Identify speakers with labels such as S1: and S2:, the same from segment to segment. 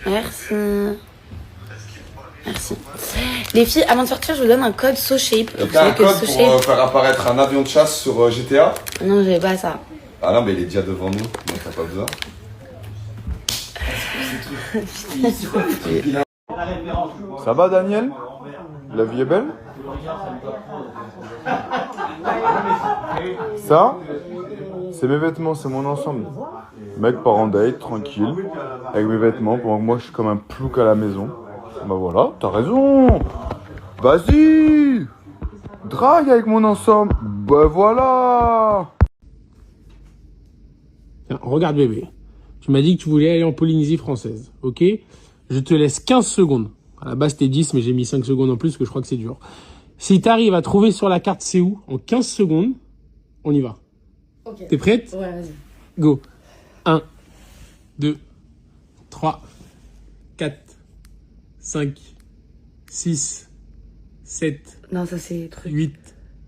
S1: Merci. Merci. Les filles, avant de sortir, je vous donne un code SoShape.
S2: T'as un code pour faire apparaître un avion de chasse sur GTA?
S1: Non, j'ai pas ça.
S2: Ah non, mais il est déjà devant nous, donc t'as pas besoin. Ça va, Daniel? La vie est belle? Ça, c'est mes vêtements, c'est mon ensemble. Mec part en date, tranquille, avec mes vêtements, pendant que moi je suis comme un plouc à la maison. Bah voilà, t'as raison. Vas-y, drague avec mon ensemble. Bah voilà.
S3: Tiens, regarde bébé, tu m'as dit que tu voulais aller en Polynésie française, ok? Je te laisse 15 secondes. À la base c'était 10, mais j'ai mis 5 secondes en plus, parce que je crois que c'est dur. Si t'arrives à trouver sur la carte c'est où, en 15 secondes, on y va. Ok. T'es prête?
S1: Ouais, vas-y.
S3: Go. 1, 2, 3, 4, 5, 6, 7,
S1: Non, ça c'est truc.
S3: 8,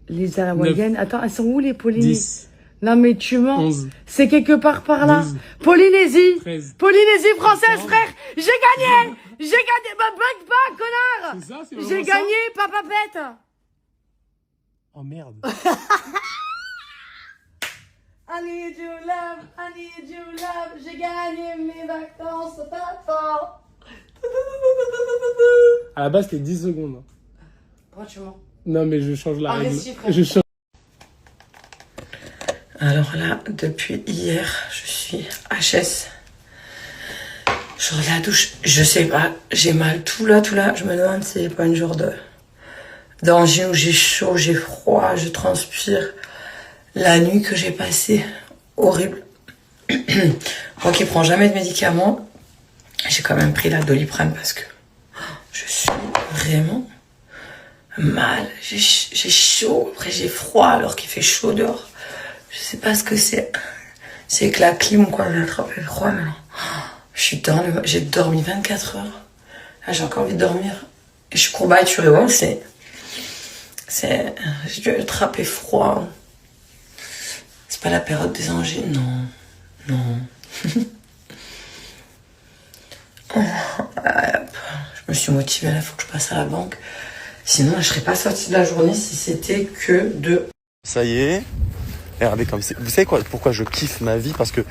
S1: Les Hawaïennes. Attends, elles sont où les Polynésies?
S3: 10,
S1: Non mais tu mens.
S3: 11,
S1: C'est quelque part par là.
S3: 12,
S1: Polynésie.
S3: 13.
S1: Polynésie française, frère. J'ai gagné. J'ai gagné. Bah bug pas, connard.
S3: C'est ça, c'est
S1: J'ai
S3: vraiment ça?
S1: gagné, papa pète.
S3: Oh merde.
S1: I need you love, I need you love. J'ai gagné mes vacances, t'attends.
S3: À la base c'était 10 secondes.
S1: Pourquoi tu mens?
S3: Non mais je change la
S1: Ah,
S3: règle.
S1: mais si, frère.
S3: Je change.
S1: Alors là, depuis hier, je suis HS. Je sors de la douche, je sais pas, j'ai mal tout là. Je me demande si c'est pas une genre de danger où j'ai chaud, j'ai froid, je transpire. La nuit que j'ai passée, horrible. Moi qui prends jamais de médicaments, j'ai quand même pris la Doliprane parce que je suis vraiment mal. J'ai chaud, après j'ai froid alors qu'il fait chaud dehors. Je sais pas ce que c'est. C'est que la clim ou quoi, j'ai attrapé froid maintenant. Je suis dans le... J'ai dormi 24 heures. Là, j'ai encore envie de dormir. Et je suis courbaturée, ouais, j'ai dû attraper froid. C'est pas la période des angines, non. Je me suis motivée, là, faut que je passe à la banque. Sinon, je serais pas sortie de la journée si c'était que de...
S2: Ça y est. Regardez comme c'est. Vous savez quoi? Pourquoi je kiffe ma vie? Parce que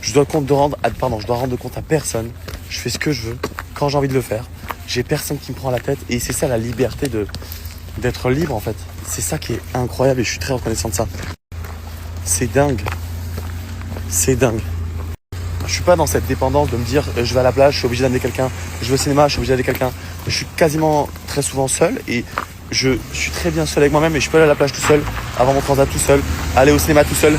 S2: je dois rendre compte à personne. Je fais ce que je veux, quand j'ai envie de le faire. J'ai personne qui me prend la tête. Et c'est ça la liberté d'être libre en fait. C'est ça qui est incroyable et je suis très reconnaissant de ça. C'est dingue. C'est dingue. Je suis pas dans cette dépendance de me dire je vais à la plage, je suis obligé d'amener quelqu'un. Je vais au cinéma, je suis obligé d'amener quelqu'un. Je suis quasiment très souvent seul et je suis très bien seul avec moi-même et je peux aller à la plage tout seul, avoir mon transat tout seul, aller au cinéma tout seul,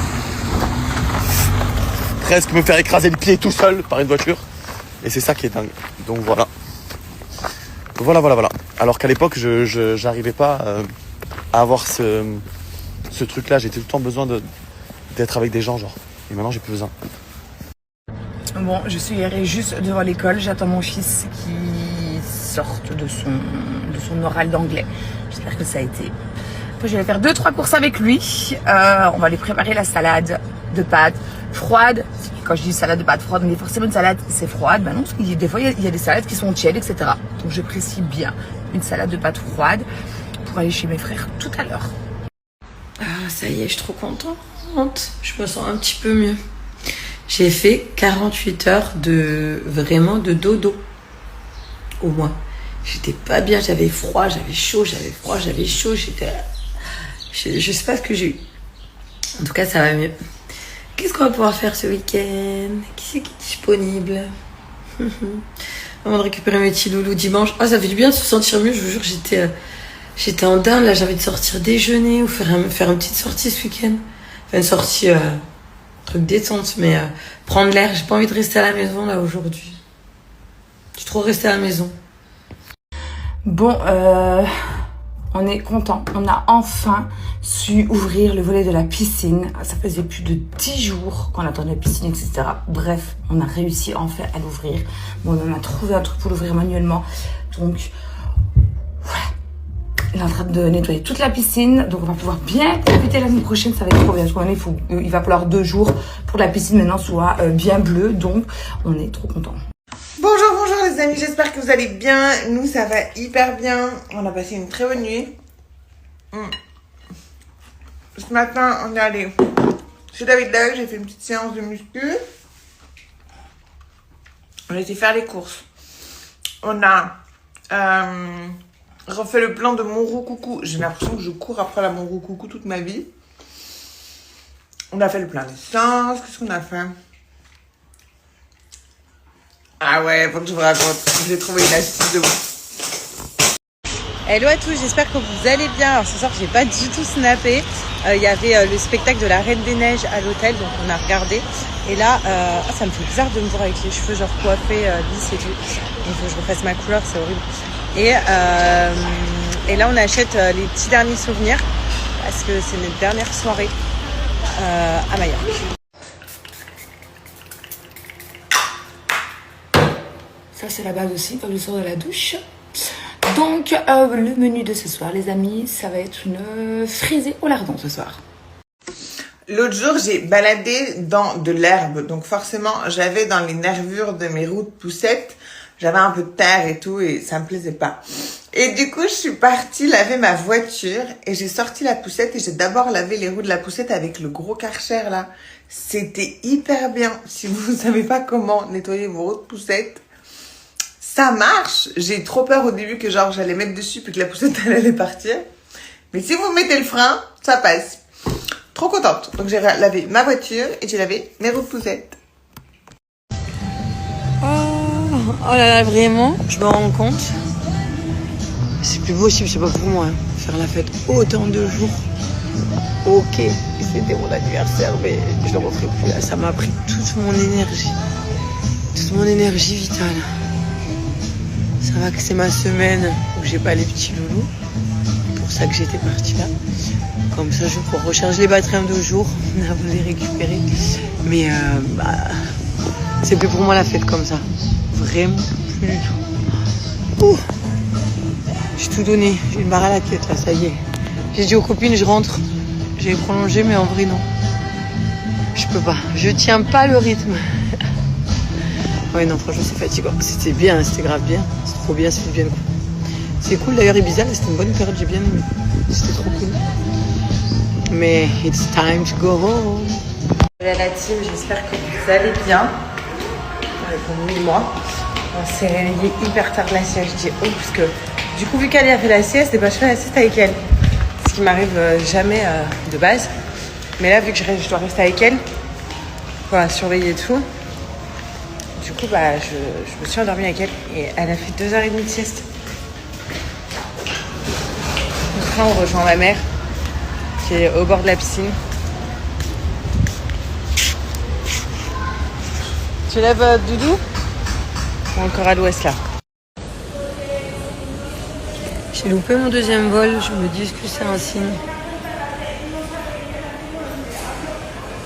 S2: presque me faire écraser le pied tout seul par une voiture. Et c'est ça qui est dingue. Donc voilà. Voilà. Alors qu'à l'époque, je j'arrivais pas à avoir ce truc-là. J'étais tout le temps besoin d'être avec des gens, genre. Et maintenant, j'ai plus besoin.
S1: Bon, je suis garée juste devant l'école. J'attends mon fils qui sorte de son oral d'anglais. J'espère que ça a été. Après, je vais faire 2-3 courses avec lui. On va lui préparer la salade de pâtes froide. Quand je dis salade de pâtes froide, on dit forcément une salade, c'est froide. Ben non, parce que des fois, il y a des salades qui sont tièdes, etc. Donc, je précise bien une salade de pâtes froide pour aller chez mes frères tout à l'heure. Ah, ça y est, je suis trop contente. Je me sens un petit peu mieux. J'ai fait 48 heures de dodo. Au moins. J'étais pas bien, j'avais froid, j'avais chaud, j'étais... Je sais pas ce que j'ai eu. En tout cas, ça va mieux. Qu'est-ce qu'on va pouvoir faire ce week-end? Qui c'est qui est disponible? Avant de récupérer mes petits loulous dimanche. Ah, ça fait du bien de se sentir mieux, je vous jure, j'étais en dinde, là, j'ai envie de sortir déjeuner ou faire une petite sortie ce week-end. Enfin, une sortie, truc détente, mais prendre l'air. J'ai pas envie de rester à la maison, là, aujourd'hui. J'ai trop resté à la maison. Bon, on est content. On a enfin su ouvrir le volet de la piscine. Ça faisait plus de 10 jours qu'on attendait la piscine, etc. Bref, on a réussi enfin à l'ouvrir. Bon, on a trouvé un truc pour l'ouvrir manuellement. Donc, voilà. Il est en train de nettoyer toute la piscine, donc on va pouvoir bien profiter la semaine prochaine, ça va être trop bien. Parce il va falloir 2 jours pour que la piscine maintenant soit bien bleue, donc on est trop contents.
S4: Bonjour, bonjour les amis, j'espère que vous allez bien. Nous, ça va hyper bien. On a passé une très bonne nuit. Ce matin, on est allé chez David Doug, j'ai fait une petite séance de muscu. On a été faire les courses. On a refait le plan de Monroe-Coucou. J'ai l'impression que je cours après la Monroe-Coucou toute ma vie. On a fait le plein d'essence. Qu'est-ce qu'on a fait? Ah ouais, faut que je vous raconte. J'ai trouvé une astuce de ouf.
S5: Hello à tous, j'espère que vous allez bien. Alors ce soir, j'ai pas du tout snappé. Il y avait le spectacle de la Reine des Neiges à l'hôtel, donc on a regardé. Et là, ça me fait bizarre de me voir avec les cheveux genre coiffés, lisses et tout. Il faut que je refasse ma couleur, c'est horrible. Et là, on achète les petits derniers souvenirs parce que c'est notre dernière soirée à Majorque.
S1: Ça, c'est la base aussi quand je sors de la douche. Donc, le menu de ce soir, les amis, ça va être une frisée au lardon ce soir.
S4: L'autre jour, j'ai baladé dans de l'herbe. Donc forcément, j'avais dans les nervures de mes roues de poussette, j'avais un peu de terre et tout et ça me plaisait pas. Et du coup, je suis partie laver ma voiture et j'ai sorti la poussette et j'ai d'abord lavé les roues de la poussette avec le gros Karcher là. C'était hyper bien. Si vous ne savez pas comment nettoyer vos roues de poussette, ça marche. J'ai trop peur au début que genre j'allais mettre dessus puis que la poussette elle allait partir. Mais si vous mettez le frein, ça passe. Trop contente. Donc j'ai lavé ma voiture et j'ai lavé mes roues de poussette.
S5: Oh là là, vraiment, je me rends compte. C'est plus possible, c'est pas pour moi. Faire la fête autant de jours. Ok, c'était mon anniversaire, mais je le referai plus là. Ça m'a pris toute mon énergie. Toute mon énergie vitale. Ça va que c'est ma semaine où j'ai pas les petits loulous. C'est pour ça que j'étais partie là. Comme ça, je pourrais recharger les batteries en 2 jours, avant de les récupérer. Mais c'est plus pour moi la fête comme ça. Vraiment plus du tout. Ouh. J'ai tout donné. J'ai une barre à la tête là, ça y est. J'ai dit aux copines, je rentre. J'ai prolongé, mais en vrai non. Je peux pas. Je tiens pas le rythme. Ouais, non, franchement, c'est fatigant. C'était bien, c'était grave bien. C'est trop bien, c'est bien cool. C'est cool d'ailleurs, Ibiza, c'était une bonne période, j'ai bien aimé. C'était trop cool. Mais it's time to go home.
S6: Salut à la team, j'espère que vous allez bien. Pour nous et moi, on s'est réveillé hyper tard la sieste. Je dis oh, parce que du coup, vu qu'elle a fait la sieste, et ben, je fais la sieste avec elle. Ce qui m'arrive jamais de base. Mais là, vu que je dois rester avec elle, voilà, surveiller tout. Du coup, bah, je me suis endormie avec elle et elle a fait 2h30 de sieste. Après, on rejoint ma mère qui est au bord de la piscine. Tu lèves Doudou ou encore à l'ouest là?
S5: J'ai loupé mon 2e vol, je me dis que c'est un signe.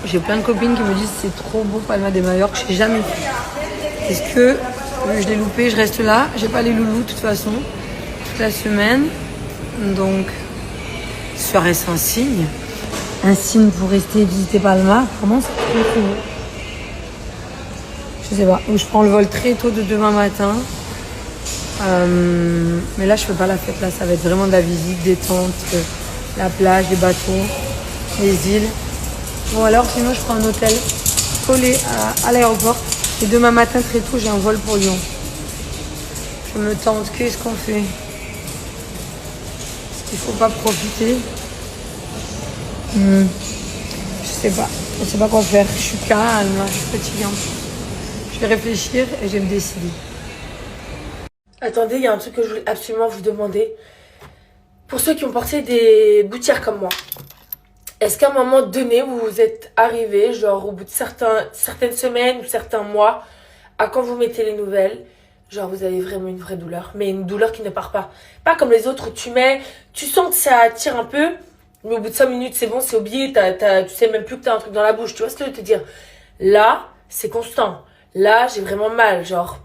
S5: J'ai plein de copines qui me disent c'est trop beau Palma de Majorque, j'ai jamais fait. Est-ce que je l'ai loupé, je reste là, j'ai pas les loulous de toute façon, toute la semaine, donc serait-ce un signe? Un signe pour rester visiter Palma? Comment c'est trop beau? Je sais pas, ou je prends le vol très tôt de demain matin. Mais là je fais pas la fête, là ça va être vraiment de la visite, détente, la plage, les bateaux, les îles. Bon alors sinon je prends un hôtel collé à l'aéroport et demain matin très tôt j'ai un vol pour Lyon. Je me tente, qu'est-ce qu'on fait? Est-ce qu'il faut pas profiter? Je sais pas quoi faire, je suis calme, là, je suis fatiguante. Je vais réfléchir et je vais me décider.
S7: Attendez, il y a un truc que je voulais absolument vous demander. Pour ceux qui ont porté des gouttières comme moi, est-ce qu'à un moment donné, vous vous êtes arrivé, genre au bout de certaines semaines ou certains mois, à quand vous mettez les nouvelles, genre vous avez vraiment une vraie douleur, mais une douleur qui ne part pas. Pas comme les autres, tu sens que ça tire un peu, mais au bout de 5 minutes, c'est bon, c'est oublié, tu sais même plus que t'as un truc dans la bouche, tu vois ce que je veux te dire. Là, c'est constant. Là, j'ai vraiment mal, genre...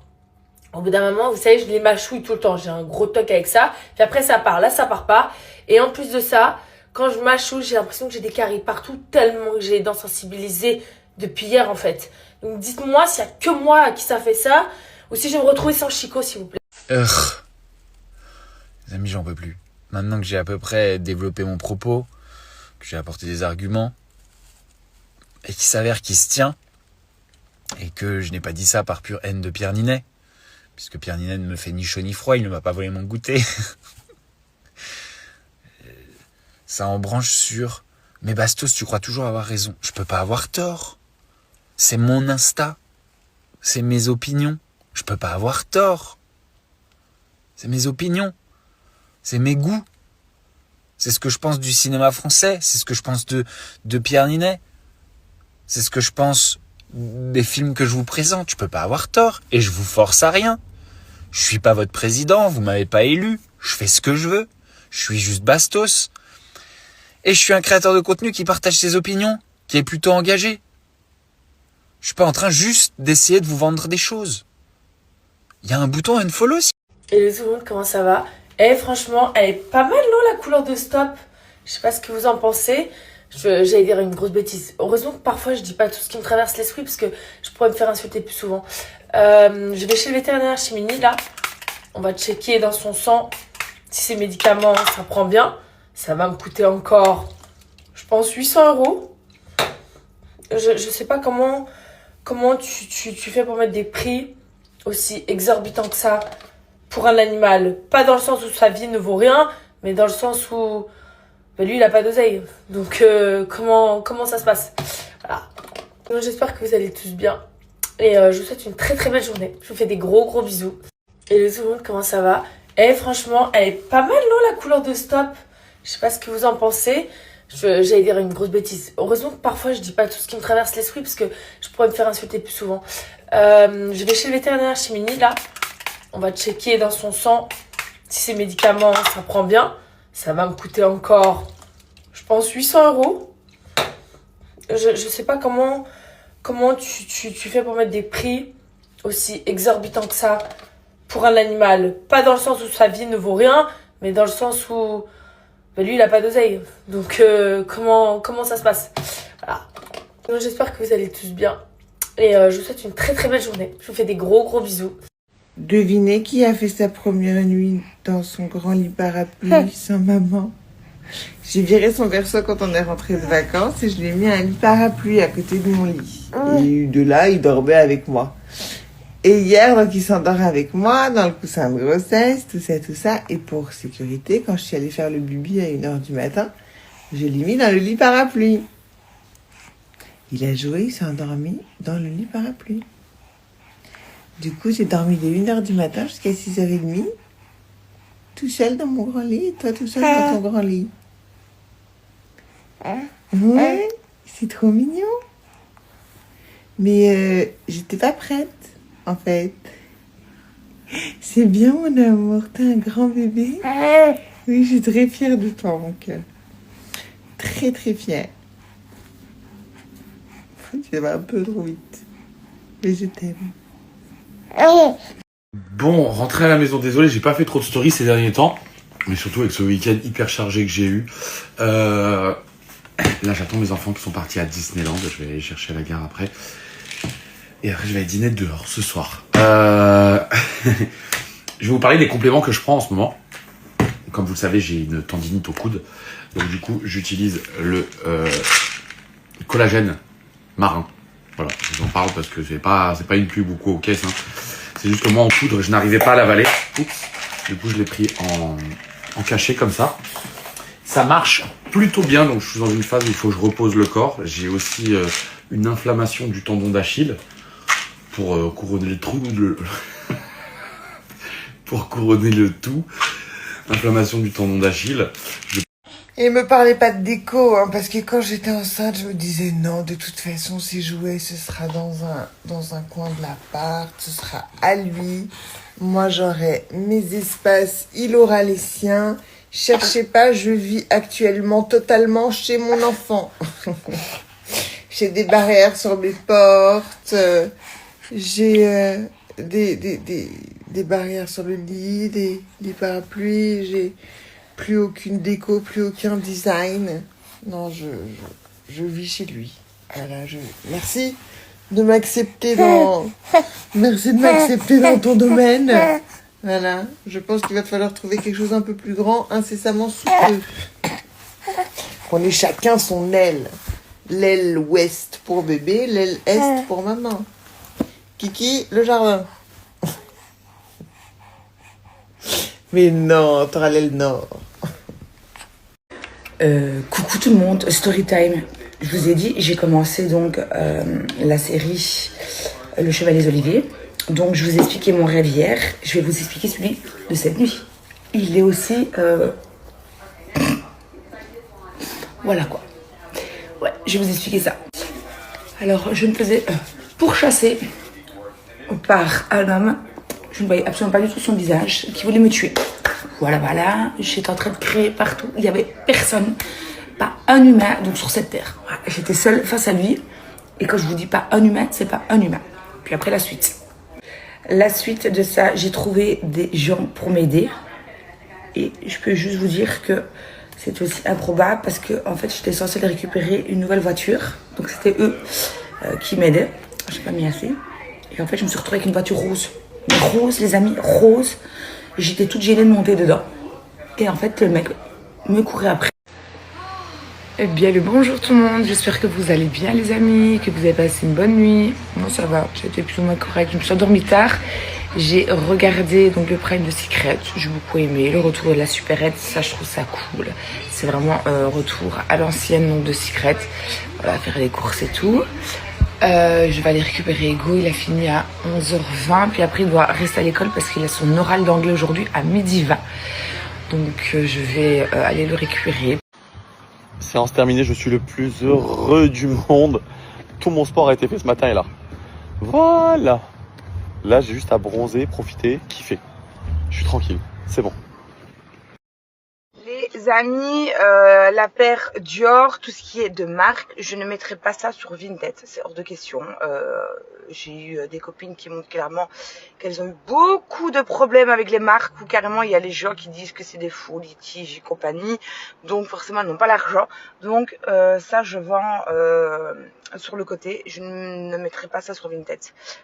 S7: Au bout d'un moment, vous savez, je les mâchouille tout le temps. J'ai un gros toc avec ça. Puis après, ça part. Là, ça part pas. Et en plus de ça, quand je mâchouille, j'ai l'impression que j'ai des caries partout tellement que j'ai les dents sensibilisées depuis hier, en fait. Donc, dites-moi s'il y a que moi à qui ça fait ça ou si je vais me retrouver sans Chico, s'il vous plaît.
S8: Les amis, j'en peux plus. Maintenant que j'ai à peu près développé mon propos, que j'ai apporté des arguments, et qu'il s'avère qu'il se tient, et que je n'ai pas dit ça par pure haine de Pierre Ninet, puisque Pierre Ninet ne me fait ni chaud ni froid, il ne m'a pas volé mon goûter. Ça embranche sur « Mais Bastos, tu crois toujours avoir raison. Je peux pas avoir tort. C'est mon Insta. C'est mes opinions. Je peux pas avoir tort. C'est mes opinions. C'est mes goûts. C'est ce que je pense du cinéma français. C'est ce que je pense de Pierre Ninet. C'est ce que je pense des films que je vous présente. Je peux pas avoir tort. Et je vous force à rien. Je suis pas votre président. Vous m'avez pas élu. Je fais ce que je veux. Je suis juste Bastos. Et je suis un créateur de contenu qui partage ses opinions, qui est plutôt engagé. Je suis pas en train juste d'essayer de vous vendre des choses. Il y a un bouton unfollow.
S7: Et tout le monde, comment ça va? Eh, franchement, elle est pas mal, non, la couleur de Stop? Je sais pas ce que vous en pensez. J'allais dire une grosse bêtise. Heureusement que parfois, je dis pas tout ce qui me traverse l'esprit parce que je pourrais me faire insulter plus souvent. Je vais chez le vétérinaire, chez Mini, là. On va checker dans son sang si ses médicaments, ça prend bien. Ça va me coûter encore, je pense, 800 €. Je sais pas comment tu fais pour mettre des prix aussi exorbitants que ça pour un animal. Pas dans le sens où sa vie ne vaut rien, mais dans le sens où lui, il a pas d'oseille. Donc, comment ça se passe? Voilà. Donc, j'espère que vous allez tous bien. Et je vous souhaite une très très belle journée. Je vous fais des gros bisous. Et tout le monde, comment ça va? Eh, franchement, elle est pas mal, non, la couleur de Stop? Je sais pas ce que vous en pensez. J'allais dire une grosse bêtise. Heureusement que parfois je dis pas tout ce qui me traverse l'esprit parce que je pourrais me faire insulter plus souvent. Je vais chez le vétérinaire, chez Mini, là. On va checker dans son sang si ses médicaments, ça prend bien. Ça va me coûter encore, je pense, 800 €. Je sais pas comment tu fais pour mettre des prix aussi exorbitants que ça pour un animal. Pas dans le sens où sa vie ne vaut rien, mais dans le sens où lui, il a pas d'oseille. Donc, comment ça se passe? Voilà. Donc, j'espère que vous allez tous bien. Et je vous souhaite une très très belle journée. Je vous fais des gros bisous.
S4: Devinez qui a fait sa première nuit dans son grand lit parapluie sans maman. J'ai viré son berceau quand on est rentré de vacances et je lui ai mis un lit parapluie à côté de mon lit. Et de là, il dormait avec moi. Et hier, donc, il s'endort avec moi dans le coussin de grossesse, tout ça. Et pour sécurité, quand je suis allée faire le bibi à 1h du matin, je l'ai mis dans le lit parapluie. Il a joué, il s'est endormi dans le lit parapluie. Du coup, j'ai dormi de 1h du matin jusqu'à 6h30, tout seul dans mon grand lit, et toi tout seul dans ton grand lit. Ouais, c'est trop mignon. Mais j'étais pas prête. En fait, c'est bien mon amour, t'es un grand bébé. Oui, je suis très fière de toi, mon cœur. Très très fière. Tu vas un peu trop vite, mais je t'aime.
S2: Bon, rentré à la maison, désolé, j'ai pas fait trop de stories ces derniers temps, mais surtout avec ce week-end hyper chargé que j'ai eu. Là, j'attends mes enfants qui sont partis à Disneyland, je vais aller les chercher à la gare après. Et après, je vais aller dîner dehors ce soir. Je vais vous parler des compléments que je prends en ce moment. Comme vous le savez, j'ai une tendinite au coude. Donc du coup, j'utilise le collagène marin. Voilà, je vous en parle parce que c'est pas une pub ou quoi aux caisses. Hein. C'est juste que moi, en poudre, je n'arrivais pas à l'avaler. Oups. Du coup, je l'ai pris en cachet comme ça. Ça marche plutôt bien. Donc je suis dans une phase où il faut que je repose le corps. J'ai aussi une inflammation du tendon d'Achille. Pour couronner le trou, pour couronner le tout, inflammation du tendon d'Achille.
S4: Et me parlez pas de déco, hein, parce que quand j'étais enceinte, je me disais non, de toute façon, ces jouets, ce sera dans un coin de l'appart, ce sera à lui. Moi, j'aurai mes espaces, il aura les siens. Cherchez pas, je vis actuellement totalement chez mon enfant. J'ai des barrières sur mes portes. J'ai des des barrières sur le lit, des parapluies, j'ai plus aucune déco, plus aucun design. Non, je vis chez lui. Voilà, merci de m'accepter merci de m'accepter dans ton domaine. Voilà, je pense qu'il va te falloir trouver quelque chose un peu plus grand incessamment sous peu. On est chacun son aile. L'aile ouest pour bébé, l'aile est pour maman. Kiki, le jardin. Mais non, t'auras l'aile nord.
S1: Coucou tout le monde, story time. Je vous ai dit, j'ai commencé donc la série Le Chevalier des Oliviers. Donc je vous ai expliqué mon rêve hier, je vais vous expliquer celui de cette nuit. Il est aussi... Voilà quoi. Ouais, je vais vous expliquer ça. Alors je me faisais pourchasser par un homme. Je ne voyais absolument pas du tout son visage, qui voulait me tuer. Voilà, j'étais en train de crier partout. Il n'y avait personne, pas un humain donc sur cette terre. Voilà, j'étais seule face à lui. Et quand je vous dis pas un humain, c'est pas un humain. Puis après la suite. La suite de ça, j'ai trouvé des gens pour m'aider. Et je peux juste vous dire que c'est aussi improbable parce que en fait, j'étais censée récupérer une nouvelle voiture. Donc c'était eux qui m'aidaient. Je n'ai pas mis assez. Et en fait, je me suis retrouvée avec une voiture rose. Mais rose, les amis, rose. J'étais toute gênée de monter dedans. Et en fait, le mec me courait après. Eh bien, le bonjour tout le monde. J'espère que vous allez bien, les amis, que vous avez passé une bonne nuit. Moi, ça va. J'étais plus ou moins correcte. Je me suis endormie tard. J'ai regardé donc le Prime de Secret. J'ai beaucoup aimé. Le retour de la supérette, ça, je trouve ça cool. C'est vraiment un retour à l'ancienne donc de Secret. Voilà, faire les courses et tout. Je vais aller récupérer Ego, il a fini à 11h20, puis après il doit rester à l'école parce qu'il a son oral d'anglais aujourd'hui à 12h20. Donc je vais aller le récupérer.
S2: Séance terminée, je suis le plus heureux du monde. Tout mon sport a été fait ce matin et là. Voilà. Là j'ai juste à bronzer, profiter, kiffer. Je suis tranquille, c'est bon.
S1: Les amis, la paire Dior, tout ce qui est de marque, je ne mettrai pas ça sur Vinted, c'est hors de question. J'ai eu des copines qui montrent clairement qu'elles ont eu beaucoup de problèmes avec les marques, où carrément il y a les gens qui disent que c'est des faux litiges et compagnie, donc forcément elles n'ont pas l'argent. Donc ça je vends sur le côté, je ne mettrai pas ça sur Vinted.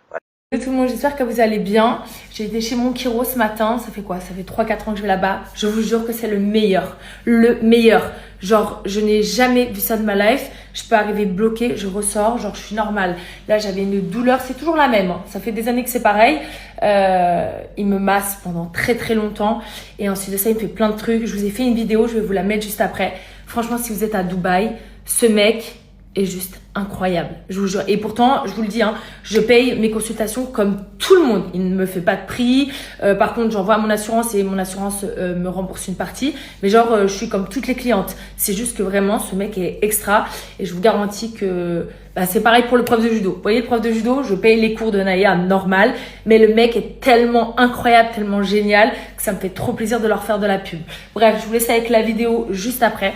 S1: Voilà.
S7: Tout le monde, j'espère que vous allez bien. J'ai été chez mon chiro ce matin, ça fait quoi? Ça fait 3-4 ans que je vais là-bas. Je vous jure que c'est le meilleur. Le meilleur. Genre, je n'ai jamais vu ça de ma life. Je peux arriver bloquée, je ressors, genre je suis normale. Là, j'avais une douleur, c'est toujours la même. Ça fait des années que c'est pareil. Il me masse pendant très très longtemps. Et ensuite de ça, il me fait plein de trucs. Je vous ai fait une vidéo, je vais vous la mettre juste après. Franchement, si vous êtes à Dubaï, ce mec est juste incroyable, je vous jure. Et pourtant, je vous le dis, hein, je paye mes consultations comme tout le monde. Il ne me fait pas de prix. Par contre, j'envoie à mon assurance et mon assurance me rembourse une partie. Mais genre, je suis comme toutes les clientes. C'est juste que vraiment, ce mec est extra. Et je vous garantis que c'est pareil pour le prof de judo. Vous voyez, le prof de judo, je paye les cours de Naya normal. Mais le mec est tellement incroyable, tellement génial que ça me fait trop plaisir de leur faire de la pub. Bref, je vous laisse avec la vidéo juste après.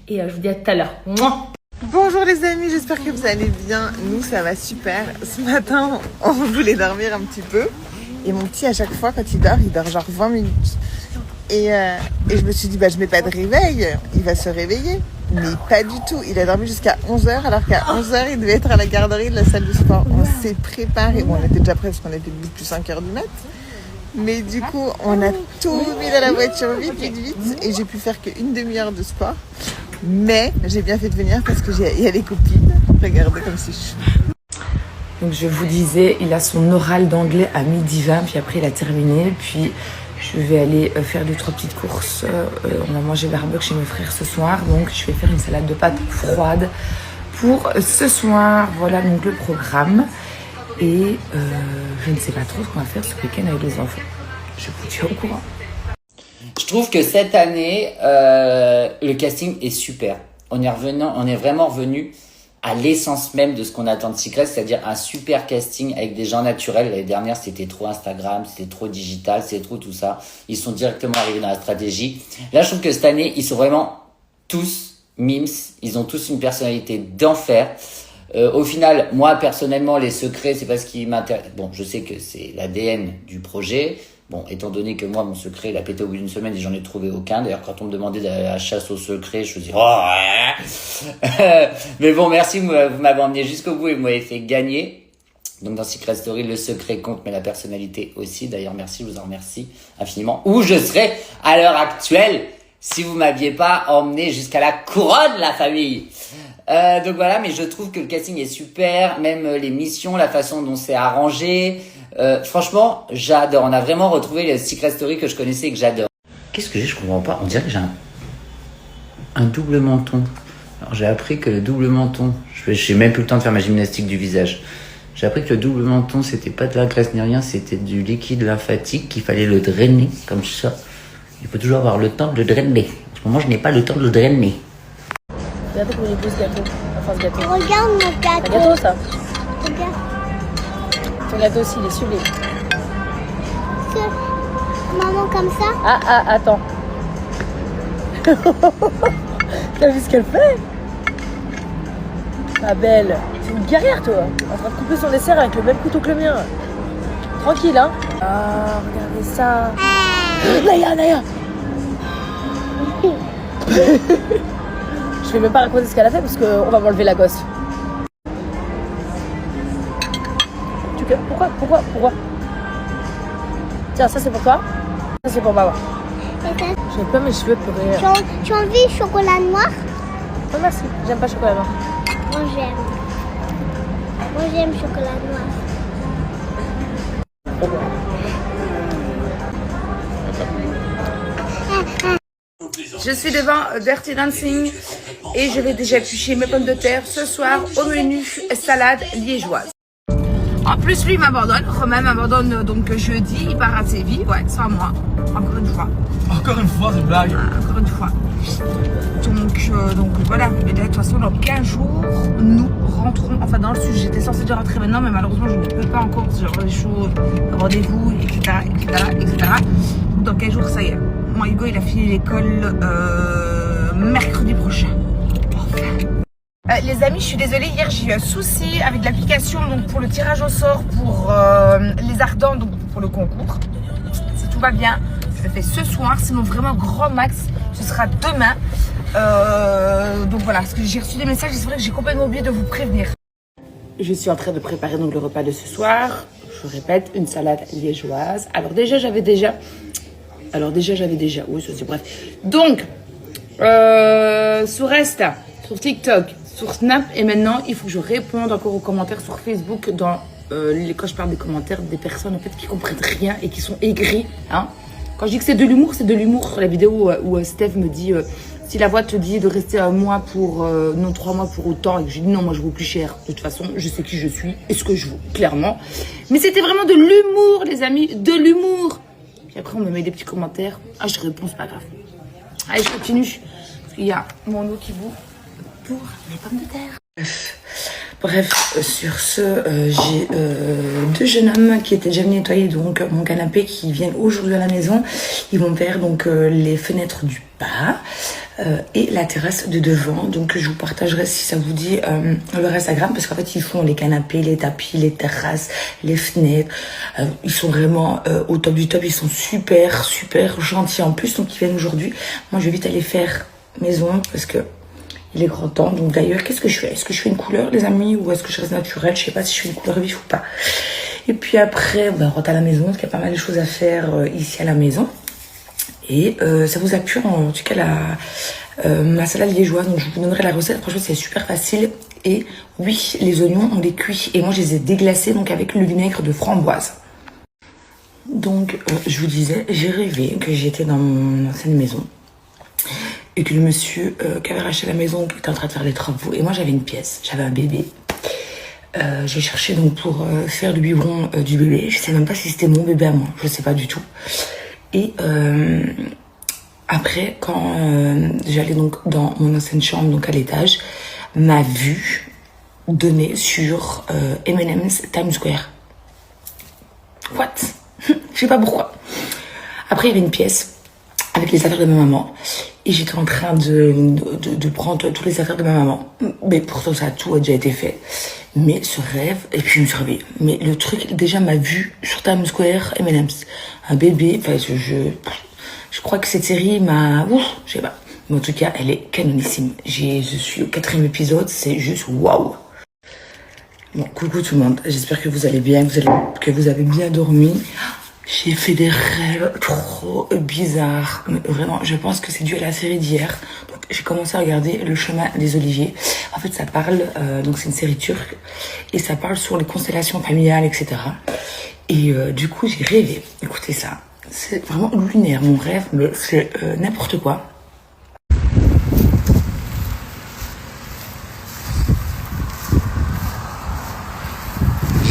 S7: Et je vous dis à tout à l'heure. Mouah.
S4: Bonjour les amis, j'espère que vous allez bien. Nous ça va super. Ce matin on voulait dormir un petit peu. Et mon petit à chaque fois quand il dort genre 20 minutes. Et je me suis dit je mets pas de réveil, il va se réveiller. Mais pas du tout, il a dormi jusqu'à 11h alors qu'à 11h il devait être à la garderie de la salle de sport. On s'est préparé, bon on était déjà prêts parce qu'on était depuis 5h du mat'. Mais du coup on a tout mis dans la voiture vite. Et j'ai pu faire qu'une demi-heure de sport. Mais j'ai bien fait de venir parce qu'il y a les copines. Regardez comme c'est chou.
S1: Donc je vous disais, il a son oral d'anglais à 12h20, puis après il a terminé. Puis je vais aller faire 2-3 petites courses. On va manger barbecue chez mes frères ce soir. Donc je vais faire une salade de pâtes froide pour ce soir. Voilà donc le programme. Et je ne sais pas trop ce qu'on va faire ce week-end avec les enfants. Je vous tiens au courant.
S9: Je trouve que cette année, le casting est super. On est vraiment revenu à l'essence même de ce qu'on attend de Secret, c'est-à-dire un super casting avec des gens naturels. L'année dernière, c'était trop Instagram, c'était trop digital, c'était trop tout ça. Ils sont directement arrivés dans la stratégie. Là, je trouve que cette année, ils sont vraiment tous mimes. Ils ont tous une personnalité d'enfer. Au final, moi personnellement, les secrets, c'est pas ce qui m'intéresse. Bon, je sais que c'est l'ADN du projet. Bon, étant donné que moi, mon secret, il a pété au bout d'une semaine et j'en ai trouvé aucun. D'ailleurs, quand on me demandait d'aller à la chasse au secret, je me dis, oh, ouais. Mais bon, merci, vous m'avez emmené jusqu'au bout et vous m'avez fait gagner. Donc, dans Secret Story, le secret compte, mais la personnalité aussi. D'ailleurs, merci, je vous en remercie infiniment. Où je serais à l'heure actuelle si vous m'aviez pas emmené jusqu'à la couronne, la famille. Donc voilà, mais je trouve que le casting est super, même les missions, la façon dont c'est arrangé. Franchement, j'adore. On a vraiment retrouvé le Secret Story que je connaissais et que j'adore. Qu'est-ce que j'ai? Je comprends pas. On dirait que j'ai un double menton. Alors j'ai appris que le double menton, j'ai même plus le temps de faire ma gymnastique du visage. J'ai appris que le double menton, c'était pas de la graisse ni rien, c'était du liquide lymphatique qu'il fallait le drainer comme ça. Il faut toujours avoir le temps de le drainer. En ce moment, je n'ai pas le temps de le drainer.
S7: Regardez comment il est beau ce gâteau. Enfin, ce gâteau.
S10: Regarde mon
S7: Un
S10: gâteau.
S7: gâteau, ça.
S10: Regarde.
S7: Ton gâteau aussi, il est sublime.
S10: Maman comme ça.
S7: Ah, attends. T'as vu ce qu'elle fait? Ma belle. C'est une guerrière, toi. En train de couper son dessert avec le même couteau que le mien. Tranquille, hein. Ah, regardez ça. Naya. Je vais même pas raconter ce qu'elle a fait parce qu'on va m'enlever la gosse. Pourquoi? Tiens, ça c'est pour toi. Ça c'est pour maman. J'ai pas mes cheveux pour rire.
S10: Tu as envie chocolat noir?
S7: Non merci, j'aime pas chocolat noir.
S10: Moi j'aime chocolat noir.
S1: Je suis devant Dirty Dancing et je vais déjà éplucher mes pommes de terre ce soir au menu salade liégeoise. En plus, lui il m'abandonne. Romain m'abandonne donc jeudi. Il part à Séville. Ouais, sans moi. Encore une fois.
S2: Encore une fois, c'est blague.
S1: Encore une fois. Donc voilà. Mais de toute façon, dans 15 jours, nous rentrons. Enfin, dans le sud, j'étais censée déjà rentrer maintenant, mais malheureusement, je ne peux pas encore. Genre les choses, rendez-vous, etc. Dans 15 jours, ça y est. Moi, Hugo, il a fini l'école mercredi prochain. Les amis, je suis désolée, hier j'ai eu un souci avec l'application donc pour le tirage au sort pour les ardents, donc pour le concours. Si tout va bien, je le fais ce soir, sinon vraiment grand max, ce sera demain. Donc voilà, parce que j'ai reçu des messages et c'est vrai que j'ai complètement oublié de vous prévenir. Je suis en train de préparer donc le repas de ce soir. Je répète, une salade liégeoise. Alors déjà j'avais déjà, oui, ça c'est bref. Donc, sur Insta, sur TikTok, sur Snap, et maintenant il faut que je réponde encore aux commentaires sur Facebook quand je parle des commentaires des personnes en fait qui comprennent rien et qui sont aigris. Hein. Quand je dis que c'est de l'humour sur la vidéo où Steph me dit si la voix te dit de rester un mois pour non 3 mois pour autant, et que j'ai dit non, moi je vaux plus cher. De toute façon, je sais qui je suis et ce que je vaux clairement. Mais c'était vraiment de l'humour, les amis, de l'humour. Puis après on me met des petits commentaires. Ah, je réponds, c'est pas grave. Allez, je continue. Parce qu'il y a mon eau qui bout pour les pommes de terre. Bref, sur ce, j'ai 2 jeunes hommes qui étaient déjà venus nettoyer donc mon canapé, qui viennent aujourd'hui à la maison. Ils vont faire donc les fenêtres du bas et la terrasse de devant. Donc je vous partagerai, si ça vous dit, leur Instagram, parce qu'en fait ils font les canapés, les tapis, les terrasses, les fenêtres. Ils sont vraiment au top du top. Ils sont super gentils en plus. Donc ils viennent aujourd'hui. Moi je vais vite aller faire maison parce que il est grand temps. Donc d'ailleurs, qu'est-ce que je fais? Est-ce que je fais une couleur, les amis, ou est-ce que je reste naturelle? Je sais pas si je fais une couleur vif ou pas. Et puis après, on rentre à la maison, parce qu'il y a pas mal de choses à faire ici à la maison. Et ça vous a plu en tout cas ma salade liégeoise. Donc je vous donnerai la recette. Franchement, c'est super facile. Et oui, les oignons, on les cuit. Et moi, je les ai déglacés donc avec le vinaigre de framboise. Donc, je vous disais, j'ai rêvé que j'étais dans mon ancienne maison. Et que le monsieur qui avait racheté la maison était en train de faire les travaux. Et moi, j'avais une pièce, j'avais un bébé. J'ai cherché donc pour faire le biberon du bébé. Je sais même pas si c'était mon bébé à moi, je sais pas du tout. Et après, quand j'allais donc dans mon ancienne chambre, donc à l'étage, ma vue donnait sur M&M's Times Square. What? Je sais pas pourquoi. Après, il y avait une pièce avec les affaires de ma maman. Et j'étais en train de prendre toutes les affaires de ma maman. Mais pourtant, ça tout a déjà été fait. Mais ce rêve, et puis je me suis réveillée. Mais le truc, déjà, m'a vue sur Times Square, M&M's. Un bébé, enfin, je crois que cette série m'a... Ouf, je sais pas. Mais en tout cas, elle est canonissime. Je suis au 4e épisode, c'est juste waouh. Bon, coucou tout le monde. J'espère que vous allez bien, que vous avez bien dormi. J'ai fait des rêves trop bizarres. Mais vraiment, je pense que c'est dû à la série d'hier. Donc, j'ai commencé à regarder Le Chemin des Oliviers. En fait, ça parle, donc c'est une série turque, et ça parle sur les constellations familiales, etc. Et du coup, j'ai rêvé. Écoutez ça. C'est vraiment lunaire, mon rêve, mais c'est n'importe quoi.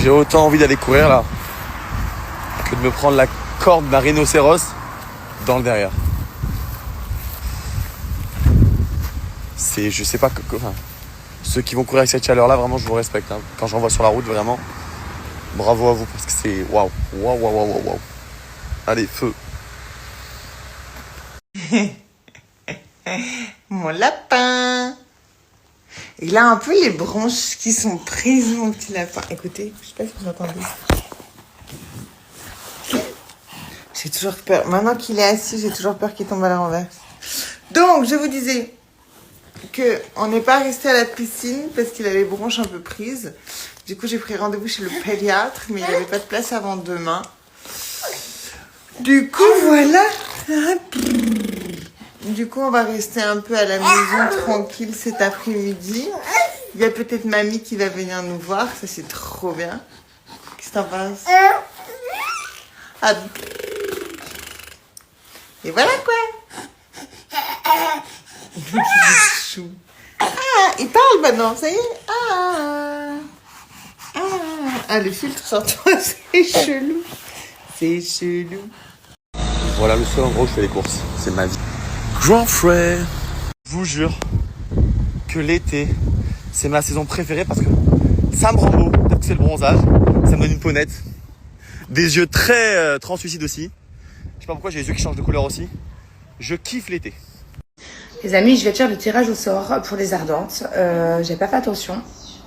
S2: J'ai autant envie d'aller courir là que de me prendre la corde d'un rhinocéros dans le derrière. C'est, je sais pas, enfin, ceux qui vont courir avec cette chaleur là, vraiment je vous respecte. Hein. Quand j'en vois sur la route, vraiment, bravo à vous parce que c'est waouh, waouh, waouh, waouh, waouh. Allez, feu.
S4: Mon lapin. Il a un peu les branches qui sont prises, mon petit lapin. Écoutez, je sais pas si vous entendez. J'ai toujours peur. Maintenant qu'il est assis, j'ai toujours peur qu'il tombe à la renverse. Donc, je vous disais que on n'est pas resté à la piscine parce qu'il a les branches un peu prises. Du coup, j'ai pris rendez-vous chez le pédiatre, mais il n'y avait pas de place avant demain. Du coup, voilà. Du coup, on va rester un peu à la maison tranquille cet après-midi. Il y a peut-être mamie qui va venir nous voir. Ça, c'est trop bien. Qu'est-ce que t'en penses? Ah. Et voilà quoi. Chou. Ah, il parle maintenant, ça y est. Ah, le filtre sortant, c'est chelou. C'est chelou.
S2: Voilà, le seul endroit où je fais les courses, c'est ma vie. Grand frère. Je vous jure que l'été, c'est ma saison préférée parce que ça me rend beau. Peut-être que c'est le bronzage. Ça me donne une peau nette. Des yeux très translucides aussi. Je sais pas pourquoi j'ai les yeux qui changent de couleur aussi. Je kiffe l'été.
S1: Les amis, je vais faire le tirage au sort pour les ardentes. J'ai pas fait attention.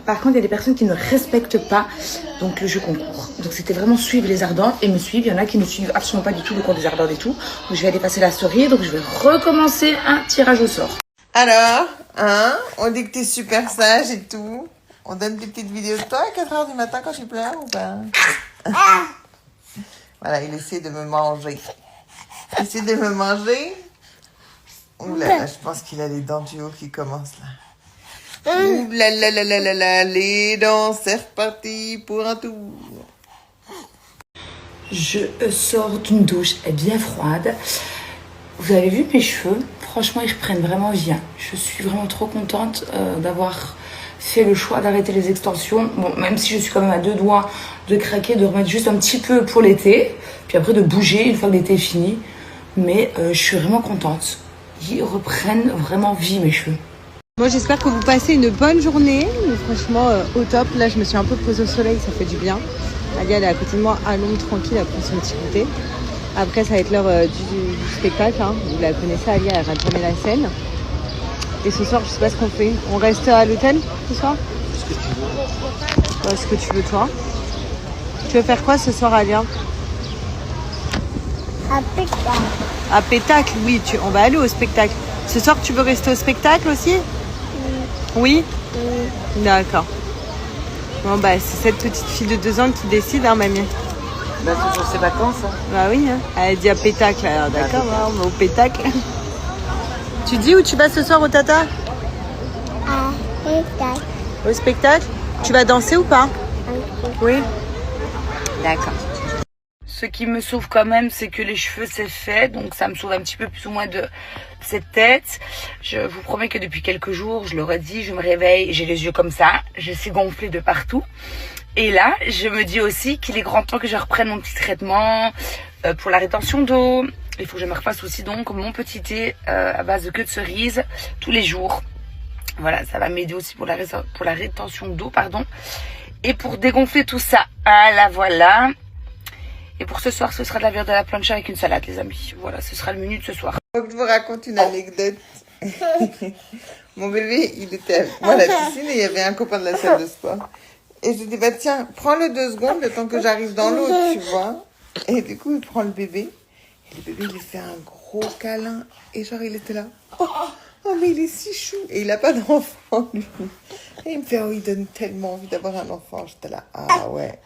S1: Par contre, il y a des personnes qui ne respectent pas donc le jeu concours. Donc c'était vraiment suivre les ardentes et me suivre. Il y en a qui ne suivent absolument pas du tout le compte des ardentes et tout. Donc je vais aller passer la story. Donc je vais recommencer un tirage au sort.
S4: Alors, hein, on dit que t'es super sage et tout. On donne des petites vidéos de toi à 4h du matin quand tu pleures ou pas? Voilà, il essaie de me manger. Il essaie de me manger. Ouh là là, je pense qu'il a les dents du haut qui commencent là. Ouh là là là là là là, les dents, c'est reparti pour un tour.
S1: Je sors d'une douche bien froide. Vous avez vu mes cheveux? Franchement, ils reprennent vraiment bien. Je suis vraiment trop contente d'avoir fait le choix d'arrêter les extensions. Bon, même si je suis quand même à 2 doigts de craquer, de remettre juste un petit peu pour l'été. Puis après de bouger une fois que l'été est fini. Mais je suis vraiment contente. Ils reprennent vraiment vie mes cheveux.
S6: Moi j'espère que vous passez une bonne journée, mais franchement au top. Là je me suis un peu posée au soleil, ça fait du bien. Alia elle est à côté de moi, à l'ombre tranquille, elle prend son petit goûter. Après ça va être l'heure du spectacle, hein. Vous la connaissez, Alia elle rate jamais la scène. Et ce soir je sais pas ce qu'on fait. On reste à l'hôtel ce soir? Ce que tu veux toi. Tu veux faire quoi ce soir Alia?
S10: Un pétard.
S6: À Pétacle, oui, on va aller au spectacle. Ce soir, tu veux rester au spectacle aussi? Oui. D'accord. Bon, bah, c'est cette petite fille de 2 ans qui décide, hein, mamie?
S5: Bah, c'est pour ses vacances. Hein.
S6: Bah oui, hein. Elle dit à Pétacle, alors d'accord, on va au Pétacle. Tu dis où tu vas ce soir au Tata?
S10: Un pétard.
S6: Au spectacle? Tu vas danser ou pas? Oui. D'accord.
S1: Ce qui me sauve quand même, c'est que les cheveux c'est fait, donc ça me sauve un petit peu plus ou moins de cette tête. Je vous promets que depuis quelques jours, je l'aurais dit, je me réveille, j'ai les yeux comme ça, je suis gonflée de partout. Et là, je me dis aussi qu'il est grand temps que je reprenne mon petit traitement pour la rétention d'eau. Il faut que je me refasse aussi donc mon petit thé à base de queue de cerise tous les jours. Voilà, ça va m'aider aussi pour la rétention d'eau, pardon. Et pour dégonfler tout ça, ah là voilà. Et pour ce soir, ce sera de la viande à la plancha avec une salade, les amis. Voilà, ce sera le menu de ce soir.
S4: Faut que je vous raconte une anecdote. Mon bébé, il était avec moi à la piscine et il y avait un copain de la salle de sport. Et je lui dis, bah tiens, prends-le 2 secondes le temps que j'arrive dans l'eau, tu vois. Et du coup, il prend le bébé. Et le bébé, il lui fait un gros câlin. Et genre, il était là. Oh, mais il est si chou. Et il a pas d'enfant, lui. Et il me fait, oh, il donne tellement envie d'avoir un enfant. J'étais là, ah ouais.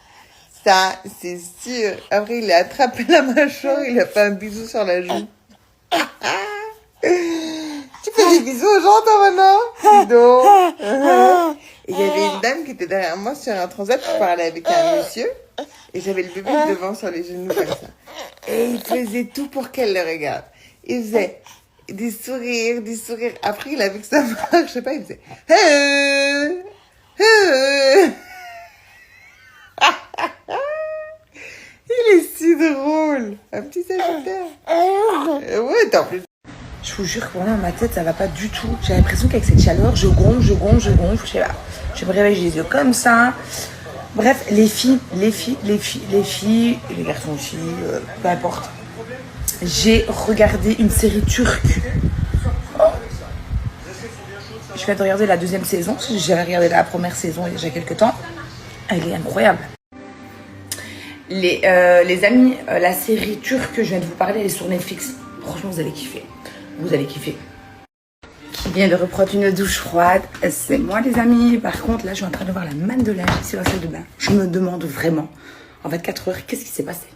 S4: Ça, c'est sûr. Après, il a attrapé la mâchoire, il a fait un bisou sur la joue. Tu fais des bisous aux gens, toi, maintenant? Dis donc. Et il y avait une dame qui était derrière moi sur un transat, je parlais avec un monsieur, et j'avais le bébé devant sur les genoux comme ça. Et il faisait tout pour qu'elle le regarde. Il faisait des sourires, des sourires. Après, il a vu que ça marchait pas, il faisait il est si drôle. Un petit sagittaire. Ouais, t'en plus.
S1: Je vous jure que pour moi, ma tête, ça va pas du tout. J'ai l'impression qu'avec cette chaleur, je gonfle, je sais pas. Je me réveille, j'ai les yeux comme ça. Bref, les filles, les garçons aussi, peu importe. J'ai regardé une série turque. Je viens de regarder la 2e saison. J'ai regardé la première saison il y a déjà quelques temps. Elle est incroyable. Les amis, la série turque que je viens de vous parler, elle est sur Netflix. Franchement, vous allez kiffer. Vous allez kiffer. Qui vient de reprendre une douche froide, c'est moi les amis. Par contre, là, je suis en train de voir la manne de linge ici dans la salle de bain. Je me demande vraiment, en 24 heures, qu'est-ce qui s'est passé?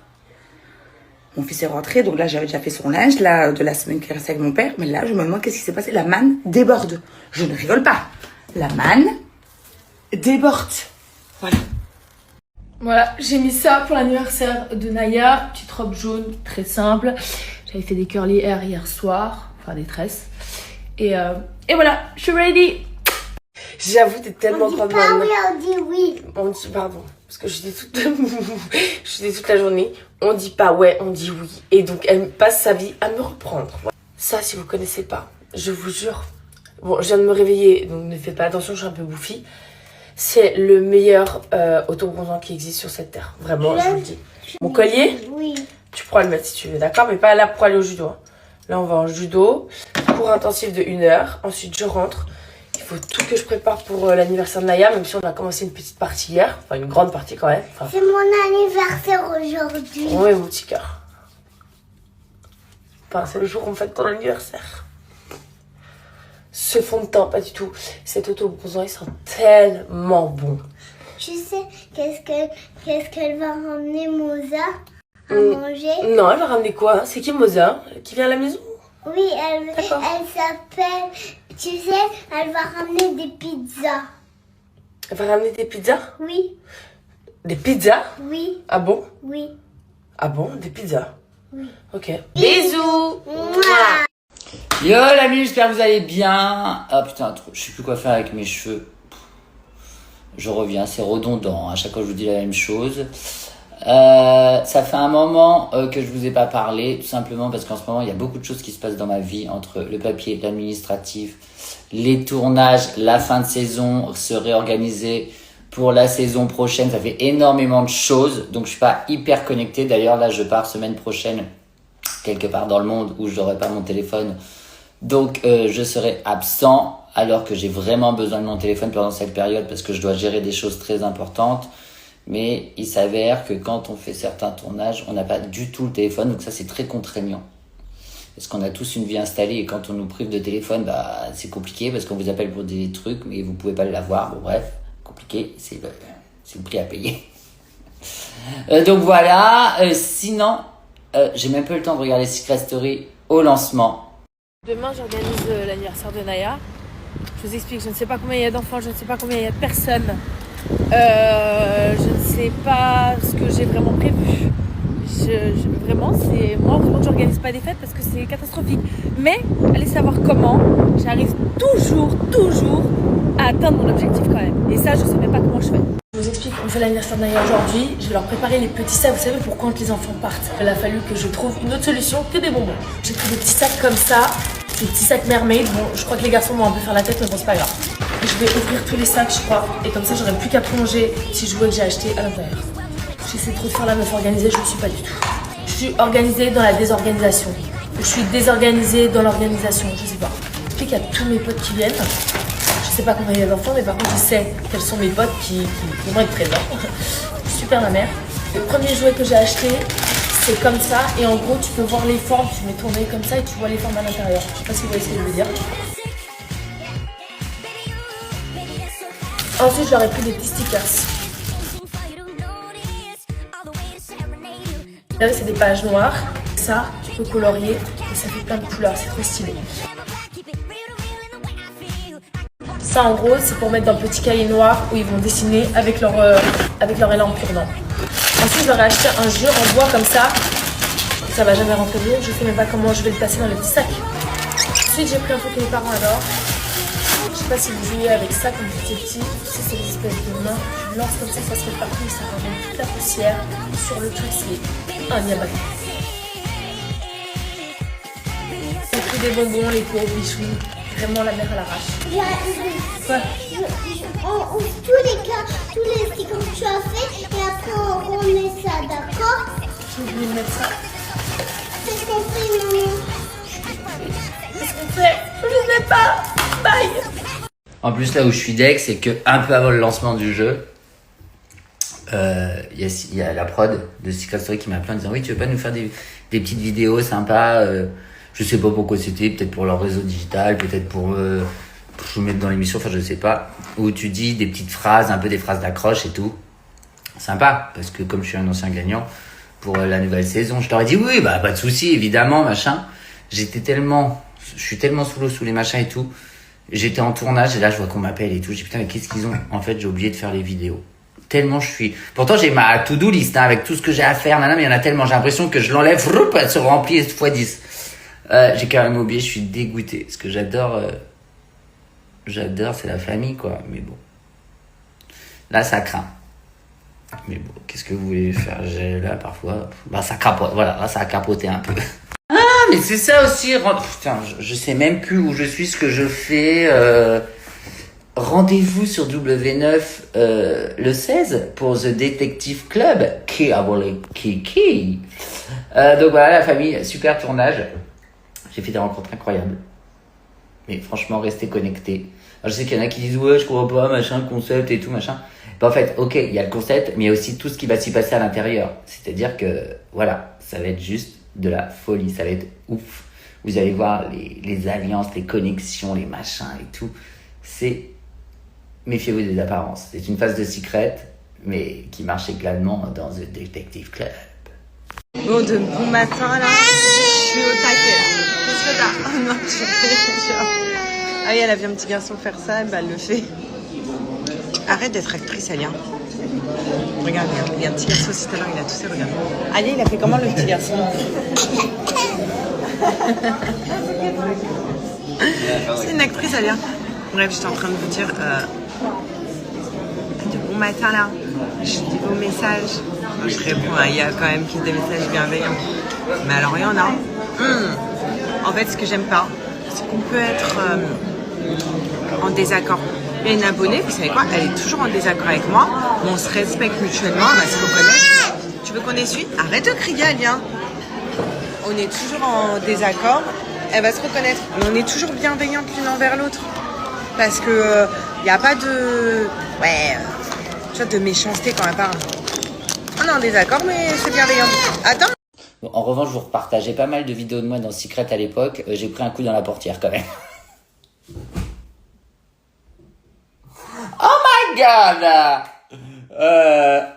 S1: Mon fils est rentré, donc là, j'avais déjà fait son linge, là, de la semaine qui restait avec mon père. Mais là, je me demande qu'est-ce qui s'est passé. La manne déborde. Je ne rigole pas. La manne déborde. Voilà.
S7: Voilà, j'ai mis ça pour l'anniversaire de Naya. Petite robe jaune, très simple. J'avais fait des curly hair hier soir, enfin des tresses. Et voilà, je suis ready. J'avoue, t'es tellement grande.
S10: On dit pas oui, on dit oui.
S7: On dit, pardon, parce que je dis toute la journée. On dit pas ouais, on dit oui. Et donc, elle passe sa vie à me reprendre. Ça, si vous connaissez pas, je vous jure. Bon, je viens de me réveiller, donc ne faites pas attention, je suis un peu bouffie. C'est le meilleur autobronzant qui existe sur cette terre. Vraiment, je vous le dis. Mon collier,
S10: Oui.
S7: tu pourras le mettre si tu veux, d'accord? Mais pas là pour aller au judo. Hein. Là, on va en judo. Cours intensif de 1 heure. Ensuite, je rentre. Il faut tout que je prépare pour l'anniversaire de Naya, même si on a commencé une petite partie hier. Enfin, une grande partie quand même. Enfin,
S10: C'est mon anniversaire aujourd'hui.
S7: oui, mon petit cœur. Enfin, c'est le jour où on fête ton anniversaire. Ce fond de teint, pas du tout. Cet autobronzant, il sent tellement bon.
S10: Tu sais qu'est-ce qu'elle va ramener Moza à manger?
S7: Non, elle va ramener quoi? C'est qui Moza? Qui vient à la maison?
S10: Oui, elle s'appelle, tu sais, elle va ramener des pizzas.
S7: Elle va ramener des pizzas?
S10: Oui,
S7: Des pizzas?
S10: oui,
S7: Ah bon?
S10: oui.
S7: Ah bon? Des pizzas?
S10: Oui.
S7: Ok. Bisous!
S10: Mouah.
S9: Yo l'ami, j'espère que vous allez bien. Ah putain, je sais plus quoi faire avec mes cheveux. Je reviens, c'est redondant, à chaque fois je vous dis la même chose. Ça fait un moment que je vous ai pas parlé, tout simplement parce qu'en ce moment il y a beaucoup de choses qui se passent dans ma vie, entre le papier, l'administratif, les tournages, la fin de saison, se réorganiser pour la saison prochaine. Ça fait énormément de choses, donc je suis pas hyper connecté. D'ailleurs là je pars semaine prochaine quelque part dans le monde où je n'aurai pas mon téléphone, donc je serai absent alors que j'ai vraiment besoin de mon téléphone pendant cette période parce que je dois gérer des choses très importantes. Mais il s'avère que quand on fait certains tournages, on n'a pas du tout le téléphone, donc ça c'est très contraignant. Parce qu'on a tous une vie installée et quand on nous prive de téléphone, bah c'est compliqué parce qu'on vous appelle pour des trucs mais vous pouvez pas l'avoir. Bon bref, compliqué, c'est le prix à payer. Donc voilà, sinon, j'ai même pas eu le temps de regarder Secret Story au lancement.
S7: Demain, j'organise l'anniversaire de Naya. Je vous explique, je ne sais pas combien il y a d'enfants, je ne sais pas combien il y a de personnes. Je ne sais pas ce que j'ai vraiment prévu. Vraiment, c'est moi, heureusement que j'organise pas des fêtes parce que c'est catastrophique. Mais allez savoir comment, j'arrive toujours à atteindre mon objectif quand même. Et ça, je sais même pas comment je fais. Je vous explique, on fait l'anniversaire de Naya aujourd'hui. Je vais leur préparer les petits sacs, vous savez, pour quand les enfants partent. Il a fallu que je trouve une autre solution que des bonbons. J'ai pris des petits sacs comme ça, des petits sacs mermaid. Bon, je crois que les garçons vont un peu faire la tête, mais bon, c'est pas grave. Je vais ouvrir tous les sacs, je crois, et comme ça, j'aurai plus qu'à plonger ces jouets que j'ai achetés à l'intérieur. J'essaie trop de faire la meuf organisée, je ne suis pas du tout. Je suis organisée dans la désorganisation. ou je suis désorganisée dans l'organisation, je sais pas. Je sais qu'il y a tous mes potes qui viennent. Je sais pas combien il y a d'enfants, mais par contre je sais quels sont mes potes qui vont être présents. Je suis super ma mère. Le premier jouet que j'ai acheté, c'est comme ça, et en gros tu peux voir les formes, tu mets ton nez comme ça et tu vois les formes à l'intérieur. Je sais pas si vous voyez ce que je veux dire. Ensuite j'aurais pris des petits stickers. Là c'est des pages noires. Ça, tu peux colorier et ça fait plein de couleurs, c'est trop stylé. Ça en gros c'est pour mettre dans le petit cahier noir où ils vont dessiner avec leur élan cure-dent. Ensuite j'aurais acheté un jeu en bois comme ça. Ça va jamais rentrer dedans, je sais même pas comment je vais le placer dans le petit sac. Ensuite j'ai pris un truc que mes parents adorent. Je sais pas si vous jouez avec ça quand vous étiez petit. C'est des espèces de mains. Tu lances comme ça se fait partout, ça ramène toute la poussière. Sur le truc c'est un yabak. J'ai pris des bonbons, les pauvres bichous. Vraiment la mère à l'arrache. Quoi?
S10: Tous les stickers que tu as fait, et après on remet ça, d'accord?
S7: J'ai oublié de mettre ça.
S10: C'est ce qu'on fait, maman.
S7: Qu'est-ce qu'on fait? Je sais pas. Bye.
S9: En plus, là où je suis deck, c'est que un peu avant le lancement du jeu, il y a la prod de Secret Story qui m'a appelé en disant oui, tu veux pas nous faire des petites vidéos sympas, je sais pas pourquoi c'était, peut-être pour leur réseau digital, peut-être pour se mettre dans l'émission, enfin je sais pas, où tu dis des petites phrases, un peu des phrases d'accroche et tout. Sympa, parce que comme je suis un ancien gagnant pour la nouvelle saison, je t'aurais dit oui, bah pas de souci, évidemment, machin. Je suis tellement sous l'eau, sous les machins et tout. J'étais en tournage et là je vois qu'on m'appelle et tout. Je dis putain mais qu'est-ce qu'ils ont? En fait j'ai oublié de faire les vidéos. Tellement je suis... Pourtant j'ai ma to-do list hein, avec tout ce que j'ai à faire, mais il y en a tellement, j'ai l'impression que je l'enlève, elle se remplit x 10. J'ai quand même oublié, je suis dégoûté. Ce que j'adore c'est la famille quoi, mais bon. Là ça craint. Mais bon, qu'est-ce que vous voulez faire? Là parfois, bah ça capote, voilà, là ça a capoté un peu. Mais c'est ça aussi, putain, je sais même plus où je suis, ce que je fais. Rendez-vous sur W9 le 16 pour The Detective Club. Kiki. Donc voilà la famille, super tournage. J'ai fait des rencontres incroyables. Mais franchement, restez connectés. Alors, je sais qu'il y en a qui disent ouais, je comprends pas, machin, concept et tout, machin. Ben, en fait, ok, il y a le concept, mais il y a aussi tout ce qui va s'y passer à l'intérieur. C'est-à-dire que, voilà, ça va être juste de la folie, ça va être ouf. Vous allez voir les alliances, les connexions, les machins et tout. Méfiez-vous des apparences. C'est une phase de secret, mais qui marche également dans The Detective Club.
S6: Bon matin là, je suis au taquet là. Qu'est-ce que t'as? Oh non, ah oui, elle a vu un petit garçon faire ça, bah elle le fait. Arrête d'être actrice, Alia. Regarde, il y a un petit garçon aussi tout à l'heure, il a toussé, regarde. Alia, il a fait comment le petit garçon? C'est une actrice, Alia. Bref, j'étais en train de vous dire de bon matin là. Je dis vos messages. Je réponds, il y a quand même des messages bienveillants. Mais alors il y en a. En fait, ce que j'aime pas, c'est qu'on peut être en désaccord. Il y a une abonnée, vous savez quoi, elle est toujours en désaccord avec moi, mais on se respecte mutuellement, elle va se reconnaître. Tu veux qu'on essuie? Arrête de crier, Alia. On est toujours en désaccord, elle va se reconnaître. Mais on est toujours bienveillantes l'une envers l'autre. Parce que y a pas de... tu vois, de méchanceté quand elle parle. On est en désaccord, mais c'est bienveillant. Attends.
S9: Bon, en revanche, vous repartagez pas mal de vidéos de moi dans Secret à l'époque. J'ai pris un coup dans la portière quand même. Oh my god!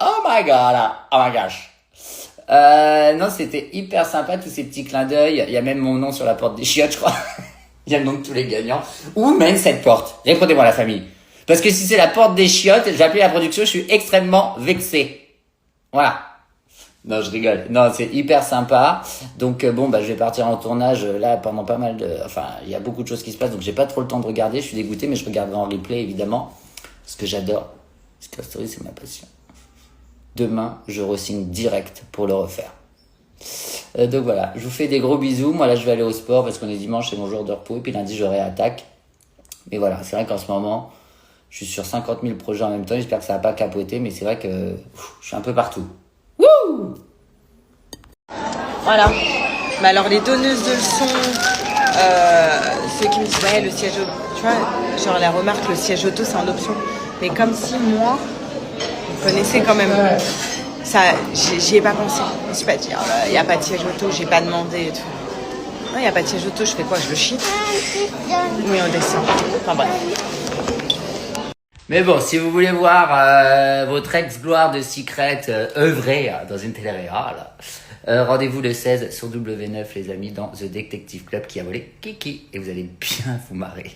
S9: Oh my god! Oh my gosh! Non, c'était hyper sympa, tous ces petits clins d'œil. Il y a même mon nom sur la porte des chiottes, je crois. Il y a le nom de tous les gagnants. Où mène cette porte? Répondez-moi la famille. Parce que si c'est la porte des chiottes, je vais appeler la production, je suis extrêmement vexé. Voilà. Non, je rigole. Non, c'est hyper sympa. Donc bon, bah je vais partir en tournage là pendant pas mal de... Enfin, il y a beaucoup de choses qui se passent, donc j'ai pas trop le temps de regarder. Je suis dégoûté, mais je regarderai en replay, évidemment. Parce que j'adore. Secret Story, c'est ma passion. Demain, je re-signe direct pour le refaire. Donc voilà, je vous fais des gros bisous. Moi là, je vais aller au sport parce qu'on est dimanche, c'est mon jour de repos. Et puis lundi, j'aurai attaque. Mais voilà, c'est vrai qu'en ce moment, je suis sur 50 000 projets en même temps. J'espère que ça va pas capoter, mais c'est vrai que je suis un peu partout. Wouh!
S6: Voilà, Mais alors les donneuses de leçons, ceux qui me disent ouais le siège auto, tu vois, genre la remarque le siège auto c'est en option. Mais comme si moi, vous connaissez quand même, ça, j'y ai pas pensé. Je me suis pas dit, il n'y a pas de siège auto, j'ai pas demandé et tout. Non, il n'y a pas de siège auto, je fais quoi? Je le chie? Oui, on descend. Enfin bref.
S9: Mais bon, si vous voulez voir votre ex-gloire de Secret œuvrer dans une télé-réal, rendez-vous le 16 sur W9 les amis dans The Detective Club qui a volé Kiki et vous allez bien vous marrer.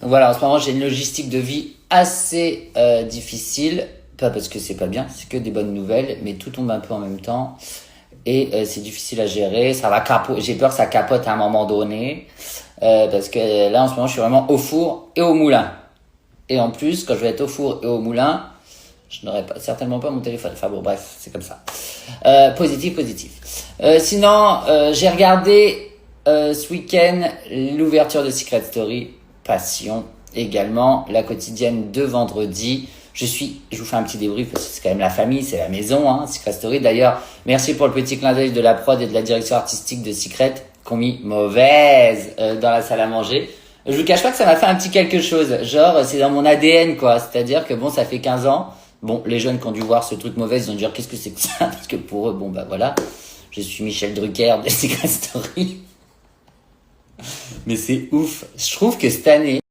S9: Donc voilà, en ce moment j'ai une logistique de vie assez difficile, pas parce que c'est pas bien, c'est que des bonnes nouvelles, mais tout tombe un peu en même temps et c'est difficile à gérer, ça va j'ai peur que ça capote à un moment donné parce que là en ce moment je suis vraiment au four et au moulin. Et en plus, quand je vais être au four et au moulin, je n'aurai certainement pas mon téléphone. Enfin bon, bref, c'est comme ça. Positif. Sinon, j'ai regardé ce week-end l'ouverture de Secret Story, Passion, également la quotidienne de vendredi. Je vous fais un petit débrief parce que c'est quand même la famille, c'est la maison, hein, Secret Story. D'ailleurs, merci pour le petit clin d'œil de la prod et de la direction artistique de Secret qui ont mis mauvaise dans la salle à manger. Je vous cache pas que ça m'a fait un petit quelque chose. Genre, c'est dans mon ADN, quoi. C'est-à-dire que bon, ça fait 15 ans. Bon, les jeunes qui ont dû voir ce truc mauvais, ils ont dû dire qu'est-ce que c'est que ça? Parce que pour eux, bon, bah voilà. Je suis Michel Drucker de Secret Story. Mais c'est ouf. Je trouve que cette année,